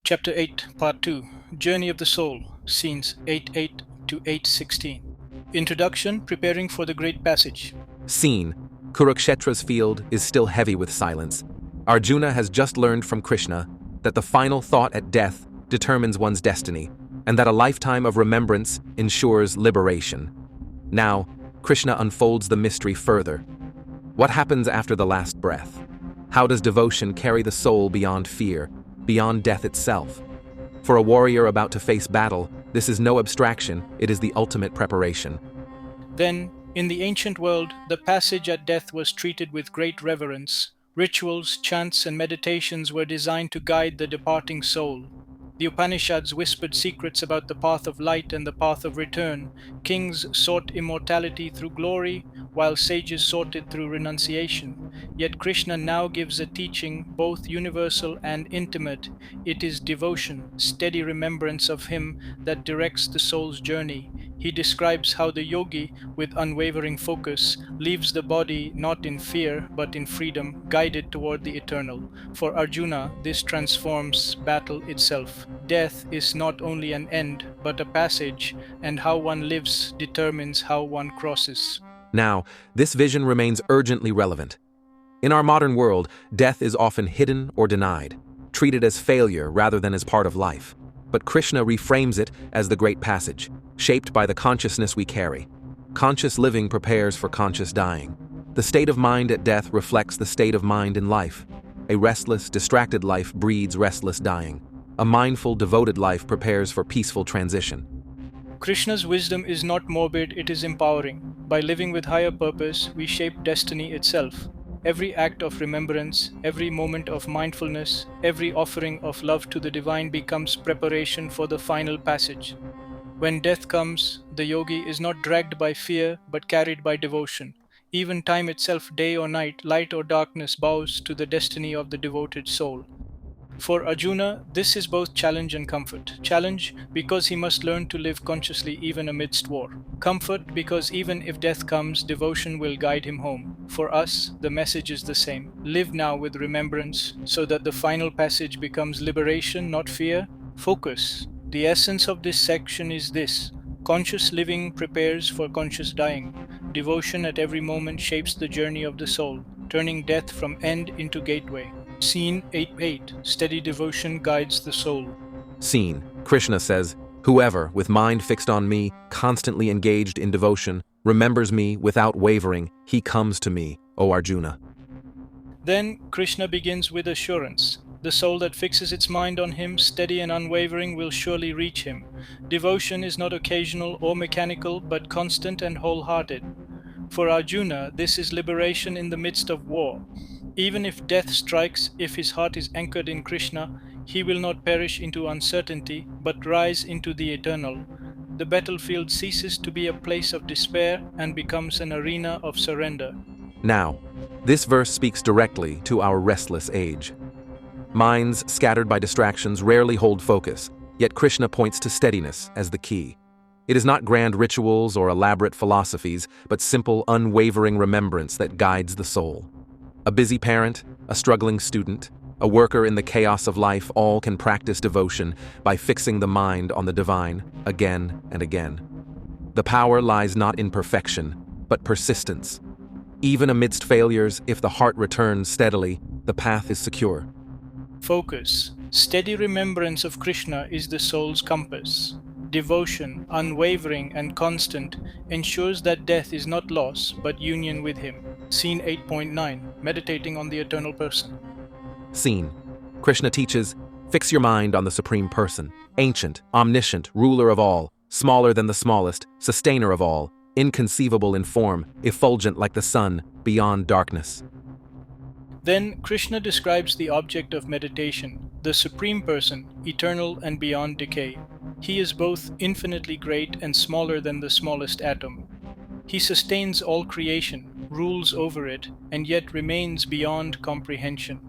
Chapter 8, Part 2, Journey of the Soul, Scenes 8:8 to 8:16. Introduction, Preparing for the Great Passage. Scene: Kurukshetra's field is still heavy with silence. Arjuna has just learned from Krishna that the final thought at death determines one's destiny, and that a lifetime of remembrance ensures liberation. Now, Krishna unfolds the mystery further. What happens after the last breath? How does devotion carry the soul beyond fear, beyond death itself? For a warrior about to face battle, this is no abstraction, it is the ultimate preparation. Then, in the ancient world, the passage at death was treated with great reverence. Rituals, chants, and meditations were designed to guide the departing soul. The Upanishads whispered secrets about the path of light and the path of return. Kings sought immortality through glory, while sages sought it through renunciation. Yet Krishna now gives a teaching both universal and intimate. It is devotion, steady remembrance of Him that directs the soul's journey. He describes how the yogi, with unwavering focus, leaves the body not in fear but in freedom, guided toward the eternal. For Arjuna, this transforms battle itself. Death is not only an end but a passage, and how one lives determines how one crosses. Now, this vision remains urgently relevant. In our modern world, death is often hidden or denied, treated as failure rather than as part of life. But Krishna reframes it as the great passage, shaped by the consciousness we carry. Conscious living prepares for conscious dying. The state of mind at death reflects the state of mind in life. A restless, distracted life breeds restless dying. A mindful, devoted life prepares for peaceful transition. Krishna's wisdom is not morbid, it is empowering. By living with higher purpose, we shape destiny itself. Every act of remembrance, every moment of mindfulness, every offering of love to the divine becomes preparation for the final passage. When death comes, the yogi is not dragged by fear but carried by devotion. Even time itself, day or night, light or darkness, bows to the destiny of the devoted soul. For Arjuna, this is both challenge and comfort. Challenge because he must learn to live consciously even amidst war. Comfort because even if death comes, devotion will guide him home. For us, the message is the same. Live now with remembrance so that the final passage becomes liberation, not fear. Focus. The essence of this section is this: conscious living prepares for conscious dying. Devotion at every moment shapes the journey of the soul, turning death from end into gateway. Scene 8:8. Steady devotion guides the soul. Scene: Krishna says, "Whoever, with mind fixed on me, constantly engaged in devotion, remembers me without wavering, he comes to me, O Arjuna." Then Krishna begins with assurance. The soul that fixes its mind on Him, steady and unwavering, will surely reach Him. Devotion is not occasional or mechanical, but constant and wholehearted. For Arjuna, this is liberation in the midst of war. Even if death strikes, if his heart is anchored in Krishna, he will not perish into uncertainty, but rise into the eternal. The battlefield ceases to be a place of despair and becomes an arena of surrender. Now, this verse speaks directly to our restless age. Minds scattered by distractions rarely hold focus, yet Krishna points to steadiness as the key. It is not grand rituals or elaborate philosophies, but simple, unwavering remembrance that guides the soul. A busy parent, a struggling student, a worker in the chaos of life, all can practice devotion by fixing the mind on the divine again and again. The power lies not in perfection, but persistence. Even amidst failures, if the heart returns steadily, the path is secure. Focus. Steady remembrance of Krishna is the soul's compass. Devotion, unwavering and constant, ensures that death is not loss, but union with Him. Scene 8.9. Meditating on the eternal person. Scene: Krishna teaches, "Fix your mind on the Supreme Person, ancient, omniscient, ruler of all, smaller than the smallest, sustainer of all, inconceivable in form, effulgent like the sun, beyond darkness." Then Krishna describes the object of meditation, the Supreme Person, eternal and beyond decay. He is both infinitely great and smaller than the smallest atom. He sustains all creation, rules over it, and yet remains beyond comprehension.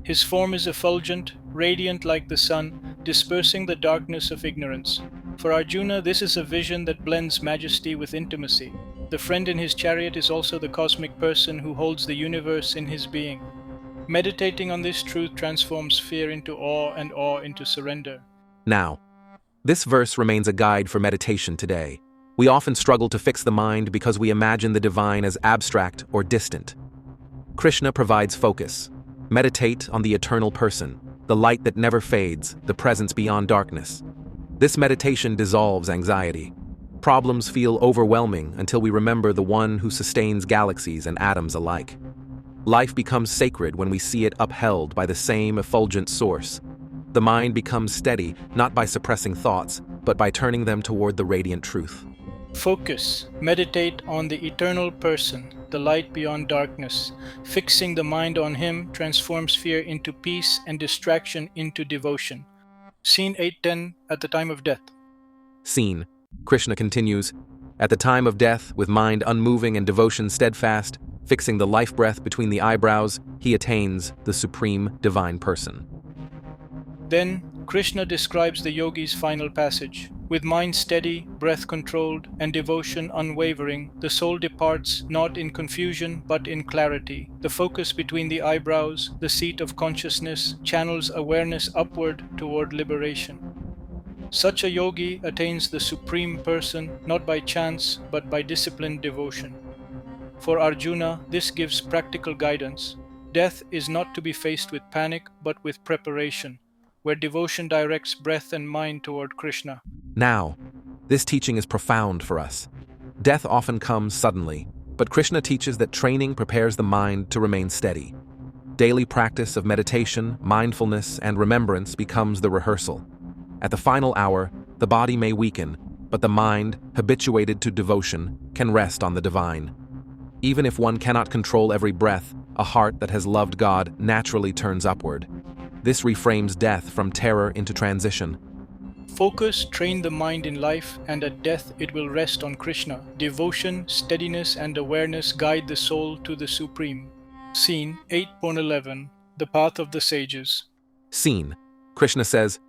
His form is effulgent, radiant like the sun, dispersing the darkness of ignorance. For Arjuna, this is a vision that blends majesty with intimacy. The friend in his chariot is also the cosmic person who holds the universe in his being. Meditating on this truth transforms fear into awe and awe into surrender. Now, this verse remains a guide for meditation today. We often struggle to fix the mind because we imagine the divine as abstract or distant. Krishna provides focus. Meditate on the eternal person, the light that never fades, the presence beyond darkness. This meditation dissolves anxiety. Problems feel overwhelming until we remember the one who sustains galaxies and atoms alike. Life becomes sacred when we see it upheld by the same effulgent source. The mind becomes steady not by suppressing thoughts, but by turning them toward the radiant truth. Focus. Meditate on the eternal person, the light beyond darkness. Fixing the mind on him transforms fear into peace and distraction into devotion. Scene 8:10 at the time of death. Scene. Krishna continues, at the time of death, with mind unmoving and devotion steadfast, fixing the life breath between the eyebrows, he attains the supreme divine person. Then, Krishna describes the yogi's final passage. With mind steady, breath controlled, and devotion unwavering, the soul departs not in confusion but in clarity. The focus between the eyebrows, the seat of consciousness, channels awareness upward toward liberation. Such a yogi attains the supreme person not by chance but by disciplined devotion. For Arjuna, this gives practical guidance. Death is not to be faced with panic but with preparation, where devotion directs breath and mind toward Krishna. Now, this teaching is profound for us. Death often comes suddenly, but Krishna teaches that training prepares the mind to remain steady. Daily practice of meditation, mindfulness, and remembrance becomes the rehearsal. At the final hour, the body may weaken, but the mind, habituated to devotion, can rest on the divine. Even if one cannot control every breath, a heart that has loved God naturally turns upward. This reframes death from terror into transition. Focus, train the mind in life, and at death it will rest on Krishna. Devotion, steadiness, and awareness guide the soul to the Supreme. Scene 8:11. The Path of the Sages. Scene. Krishna says,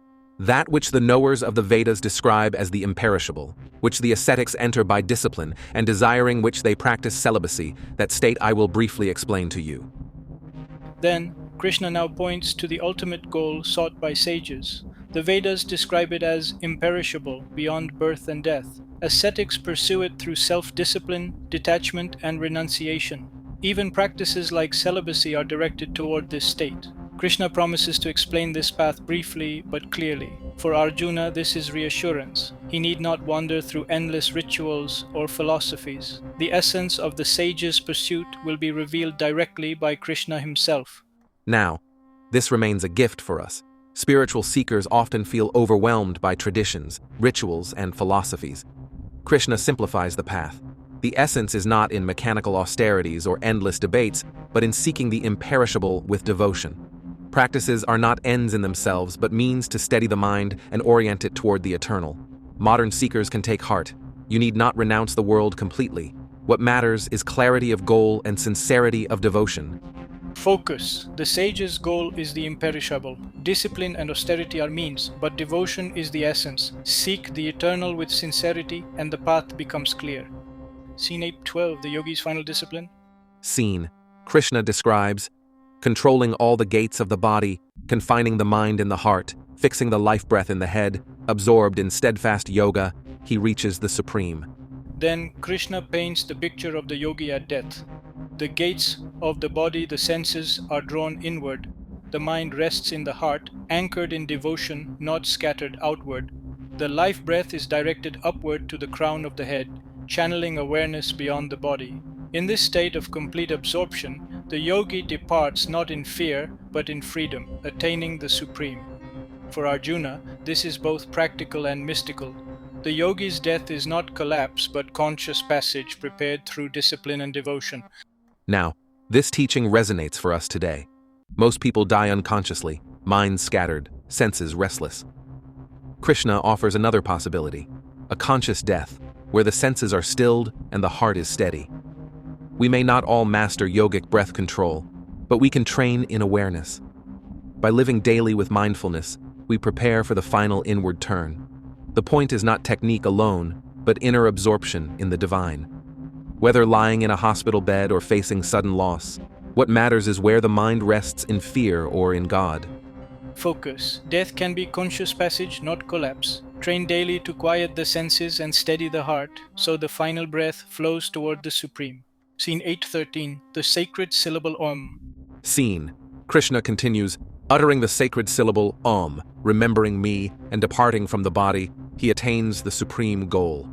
that which the knowers of the Vedas describe as the imperishable, which the ascetics enter by discipline, and desiring which they practice celibacy, that state I will briefly explain to you. Then, Krishna now points to the ultimate goal sought by sages. The Vedas describe it as imperishable, beyond birth and death. Ascetics pursue it through self-discipline, detachment, and renunciation. Even practices like celibacy are directed toward this state. Krishna promises to explain this path briefly but clearly. For Arjuna, this is reassurance. He need not wander through endless rituals or philosophies. The essence of the sage's pursuit will be revealed directly by Krishna himself. Now, this remains a gift for us. Spiritual seekers often feel overwhelmed by traditions, rituals, and philosophies. Krishna simplifies the path. The essence is not in mechanical austerities or endless debates, but in seeking the imperishable with devotion. Practices are not ends in themselves, but means to steady the mind and orient it toward the eternal. Modern seekers can take heart. You need not renounce the world completely. What matters is clarity of goal and sincerity of devotion. Focus. The sage's goal is the imperishable. Discipline and austerity are means, but devotion is the essence. Seek the eternal with sincerity, and the path becomes clear. Scene 8:12, the yogi's final discipline. Scene. Krishna describes controlling all the gates of the body, confining the mind in the heart, fixing the life breath in the head, absorbed in steadfast yoga, he reaches the supreme. Then Krishna paints the picture of the yogi at death. The gates of the body, the senses, are drawn inward. The mind rests in the heart, anchored in devotion, not scattered outward. The life breath is directed upward to the crown of the head, channeling awareness beyond the body. In this state of complete absorption, the yogi departs not in fear, but in freedom, attaining the supreme. For Arjuna, this is both practical and mystical. The yogi's death is not collapse, but conscious passage prepared through discipline and devotion. Now, this teaching resonates for us today. Most people die unconsciously, minds scattered, senses restless. Krishna offers another possibility, a conscious death, where the senses are stilled and the heart is steady. We may not all master yogic breath control, but we can train in awareness. By living daily with mindfulness, we prepare for the final inward turn. The point is not technique alone, but inner absorption in the divine. Whether lying in a hospital bed or facing sudden loss, What matters is where the mind rests in fear or in God. Focus. Death can be conscious passage, not collapse. Train daily to quiet the senses and steady the heart, so the final breath flows toward the Supreme. Scene 813, the sacred syllable Om. Scene. Krishna continues, uttering the sacred syllable Om, remembering me and departing from the body, he attains the supreme goal.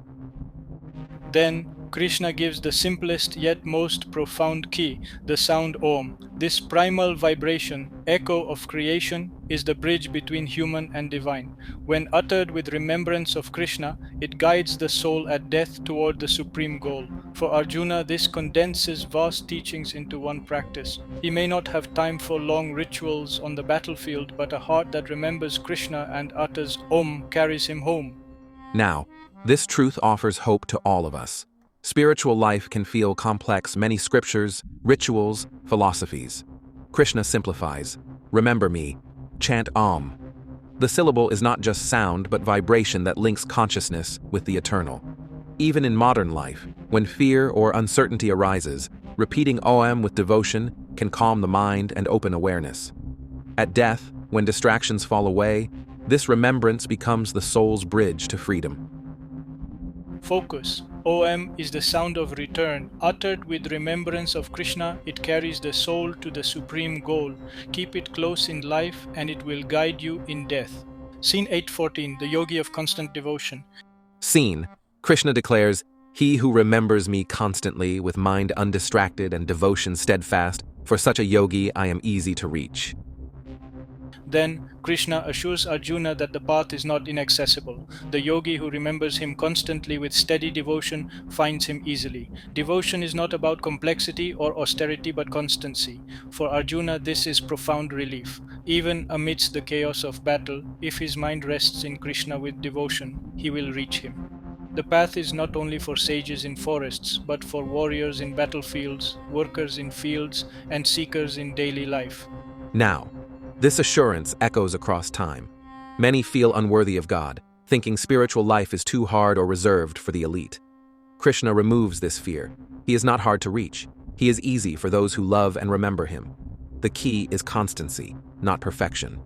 Then, Krishna gives the simplest yet most profound key, the sound Om. This primal vibration, echo of creation, is the bridge between human and divine. When uttered with remembrance of Krishna, it guides the soul at death toward the supreme goal. For Arjuna, this condenses vast teachings into one practice. He may not have time for long rituals on the battlefield, but a heart that remembers Krishna and utters Om carries him home. Now, this truth offers hope to all of us. Spiritual life can feel complex, many scriptures, rituals, philosophies. Krishna simplifies. Remember me. Chant Om. The syllable is not just sound, but vibration that links consciousness with the eternal. Even in modern life, when fear or uncertainty arises, repeating Om with devotion can calm the mind and open awareness. At death, when distractions fall away, this remembrance becomes the soul's bridge to freedom. Focus. Om is the sound of return. Uttered with remembrance of Krishna, it carries the soul to the supreme goal. Keep it close in life and it will guide you in death. Scene 814, the yogi of constant devotion. Scene. Krishna declares, he who remembers me constantly with mind undistracted and devotion steadfast, for such a yogi I am easy to reach. Then Krishna assures Arjuna that the path is not inaccessible. The yogi who remembers him constantly with steady devotion finds him easily. Devotion is not about complexity or austerity but constancy. For Arjuna, this is profound relief. Even amidst the chaos of battle, if his mind rests in Krishna with devotion, he will reach him. The path is not only for sages in forests, but for warriors in battlefields, workers in fields, and seekers in daily life. Now, this assurance echoes across time. Many feel unworthy of God, thinking spiritual life is too hard or reserved for the elite. Krishna removes this fear. He is not hard to reach. He is easy for those who love and remember him. The key is constancy, not perfection.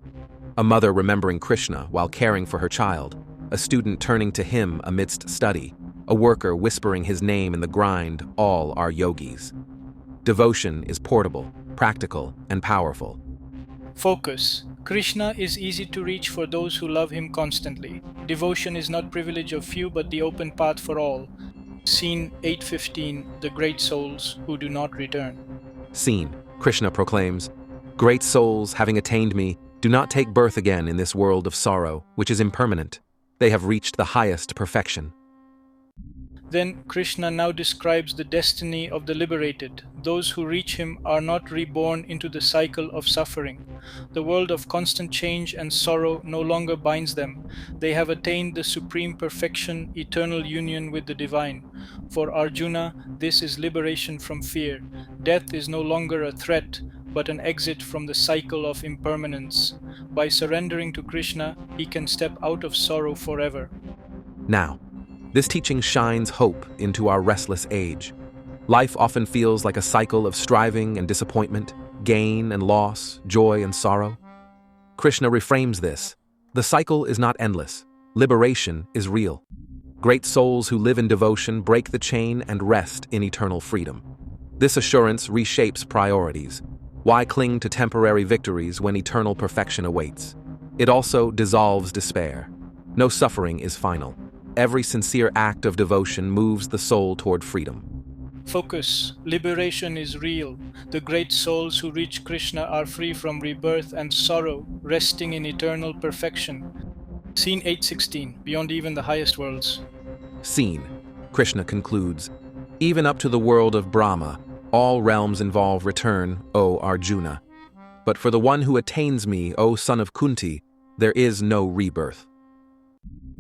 A mother remembering Krishna while caring for her child, a student turning to him amidst study, a worker whispering his name in the grind, all are yogis. Devotion is portable, practical, and powerful. Focus. Krishna is easy to reach for those who love him constantly. Devotion is not privilege of few but the open path for all. Scene 815, the great souls who do not return. Scene. Krishna proclaims, great souls, having attained me, do not take birth again in this world of sorrow, which is impermanent. They have reached the highest perfection. Then Krishna now describes the destiny of the liberated. Those who reach him are not reborn into the cycle of suffering. The world of constant change and sorrow no longer binds them. They have attained the supreme perfection, eternal union with the divine. For Arjuna, this is liberation from fear. Death is no longer a threat, but an exit from the cycle of impermanence. By surrendering to Krishna, he can step out of sorrow forever. Now, this teaching shines hope into our restless age. Life often feels like a cycle of striving and disappointment, gain and loss, joy and sorrow. Krishna reframes this. The cycle is not endless. Liberation is real. Great souls who live in devotion break the chain and rest in eternal freedom. This assurance reshapes priorities. Why cling to temporary victories when eternal perfection awaits? It also dissolves despair. No suffering is final. Every sincere act of devotion moves the soul toward freedom. Focus. Liberation is real. The great souls who reach Krishna are free from rebirth and sorrow, resting in eternal perfection. Scene 816, beyond even the highest worlds. Scene. Krishna concludes, even up to the world of Brahma, all realms involve return, O Arjuna. But for the one who attains me, O son of Kunti, there is no rebirth.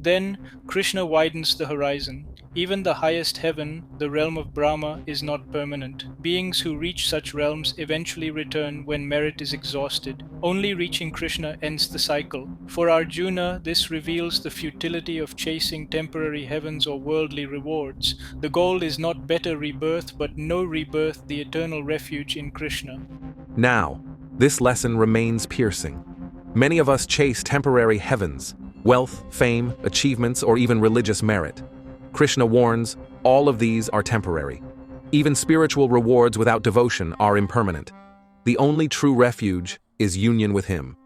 Then Krishna widens the horizon. Even the highest heaven, the realm of Brahma, is not permanent. Beings who reach such realms eventually return when merit is exhausted. Only reaching Krishna ends the cycle. For Arjuna, this reveals the futility of chasing temporary heavens or worldly rewards. The goal is not better rebirth, but no rebirth, the eternal refuge in Krishna. Now, this lesson remains piercing. Many of us chase temporary heavens, wealth, fame, achievements, or even religious merit. Krishna warns, all of these are temporary. Even spiritual rewards without devotion are impermanent. The only true refuge is union with Him.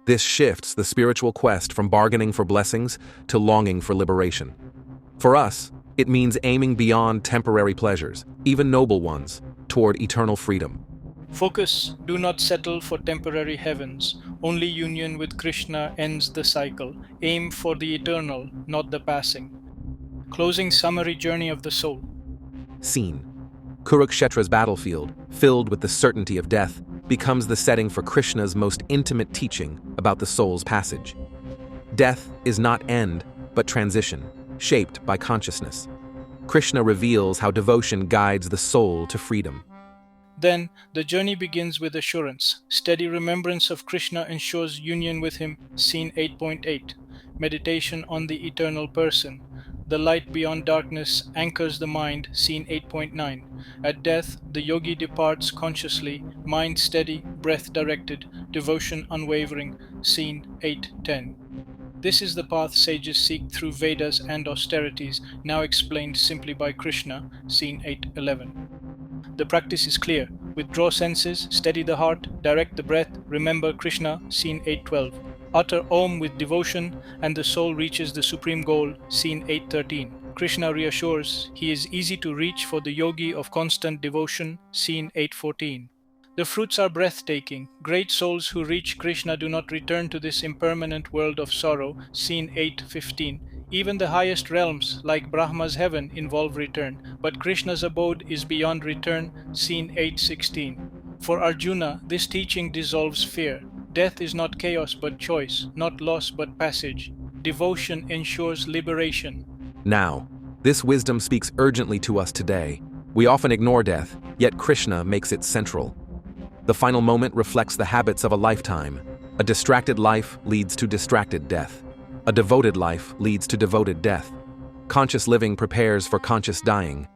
This shifts the spiritual quest from bargaining for blessings to longing for liberation. For us, it means aiming beyond temporary pleasures, even noble ones, toward eternal freedom. Focus, do not settle for temporary heavens. Only union with Krishna ends the cycle. Aim for the eternal, not the passing. Closing summary journey of the soul. Scene: Kurukshetra's battlefield, filled with the certainty of death, becomes the setting for Krishna's most intimate teaching about the soul's passage. Death is not end, but transition, shaped by consciousness. Krishna reveals how devotion guides the soul to freedom. Then, the journey begins with assurance. Steady remembrance of Krishna ensures union with Him, scene 8.8. Meditation on the eternal person. The light beyond darkness anchors the mind, scene 8.9. At death, the yogi departs consciously, mind steady, breath directed, devotion unwavering, scene 8.10. This is the path sages seek through Vedas and austerities, now explained simply by Krishna, scene 8.11. The practice is clear. Withdraw senses, steady the heart, direct the breath, remember Krishna, scene 8.12. Utter Om with devotion, and the soul reaches the supreme goal, scene 8.13. Krishna reassures he is easy to reach for the yogi of constant devotion, scene 8.14. The fruits are breathtaking. Great souls who reach Krishna do not return to this impermanent world of sorrow, scene 8.15. Even the highest realms, like Brahma's heaven, involve return, but Krishna's abode is beyond return, scene 8.16. For Arjuna, this teaching dissolves fear. Death is not chaos but choice, not loss but passage. Devotion ensures liberation. Now, this wisdom speaks urgently to us today. We often ignore death, yet Krishna makes it central. The final moment reflects the habits of a lifetime. A distracted life leads to distracted death. A devoted life leads to devoted death. Conscious living prepares for conscious dying.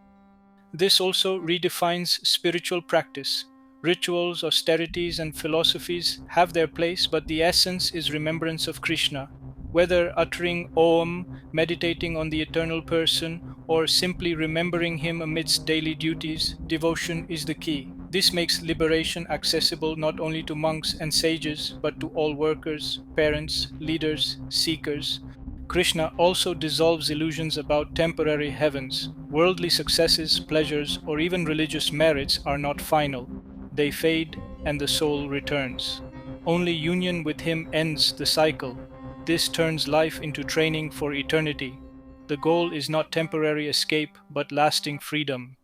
This also redefines spiritual practice. Rituals, austerities, and philosophies have their place, but the essence is remembrance of Krishna. Whether uttering Om, meditating on the eternal person, or simply remembering Him amidst daily duties, devotion is the key. This makes liberation accessible not only to monks and sages, but to all workers, parents, leaders, seekers. Krishna also dissolves illusions about temporary heavens. Worldly successes, pleasures, or even religious merits are not final. They fade, and the soul returns. Only union with Him ends the cycle. This turns life into training for eternity. The goal is not temporary escape, but lasting freedom.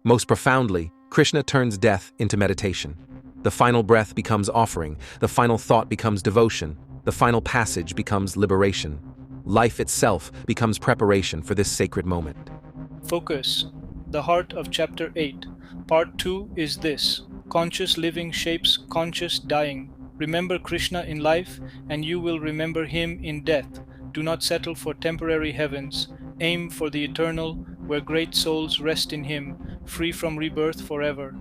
Most profoundly, Krishna turns death into meditation. The final breath becomes offering, the final thought becomes devotion, the final passage becomes liberation. Life itself becomes preparation for this sacred moment. Focus. The heart of chapter 8. Part 2 is this. Conscious living shapes conscious dying. Remember Krishna in life, and you will remember Him in death. Do not settle for temporary heavens. Aim for the eternal, where great souls rest in Him, free from rebirth forever.